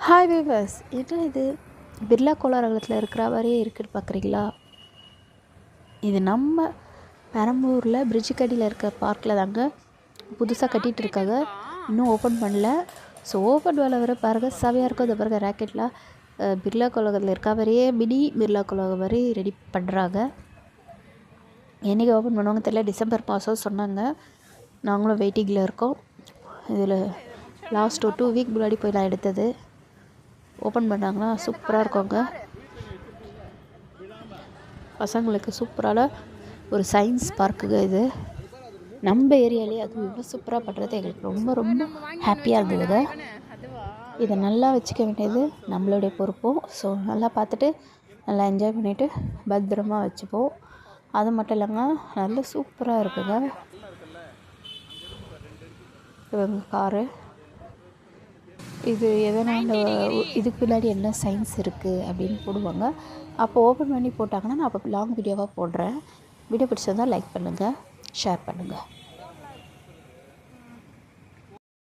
Hi viewers, என்ன இது பிர்லா கோளாரகத்தில் இருக்கிற மாதிரியே இருக்குன்னு பார்க்குறீங்களா? இது நம்ம பெரம்பூரில் பிரிட்ஜுக்கடியில் இருக்க பார்க்கில் தாங்க புதுசாக கட்டிகிட்டு இருக்காங்க. இன்னும் ஓப்பன் பண்ணல. ஸோ ஓப்பன் வேலை வர பாருங்கள், செவையாக இருக்கும். இந்த பாருங்கள் ராக்கெட்லாம் பிர்லா கோளாரகத்தில் இருக்க மாதிரியே மினி பிர்லா கோளாரகம் மாதிரி ரெடி பண்ணுறாங்க. என்றைக்கு ஓப்பன் பண்ணுவாங்க தெரியல. டிசம்பர் மாதம் சொன்னாங்க. நாங்களும் வெயிட்டிங்கில் இருக்கோம். இதில் லாஸ்ட் ஒரு 2 வீக் முன்னாடி போய் நான் எடுத்தது. ஓப்பன் பண்ணாங்கன்னா சூப்பராக இருக்குங்க. பசங்களுக்கு சூப்பரான ஒரு சயின்ஸ் பார்க்குங்க இது. நம்ம ஏரியாலேயே அதுவும் இவ்வளோ சூப்பராக பண்ணுறது எங்களுக்கு ரொம்ப ரொம்ப ஹாப்பியாக இருந்ததுங்க. இதை நல்லா வச்சுக்க வேண்டியது நம்மளுடைய பொறுப்பும். ஸோ நல்லா பார்த்துட்டு நல்லா என்ஜாய் பண்ணிவிட்டு பத்திரமா வச்சுப்போம். அது மட்டும் இல்லைங்க, நல்ல சூப்பராக இருக்குங்க. இவங்க காரு இது எதனால் இதுக்கு பின்னாடி என்ன சயின்ஸ் இருக்குது அப்படின்னு போடுவாங்க. அப்போ ஓப்பன் பண்ணி போட்டாங்கன்னா நான் அப்போ லாங் வீடியோவாக போடுறேன். வீடியோ பிடிச்சிருந்தால் லைக் பண்ணுங்கள், ஷேர் பண்ணுங்கள்.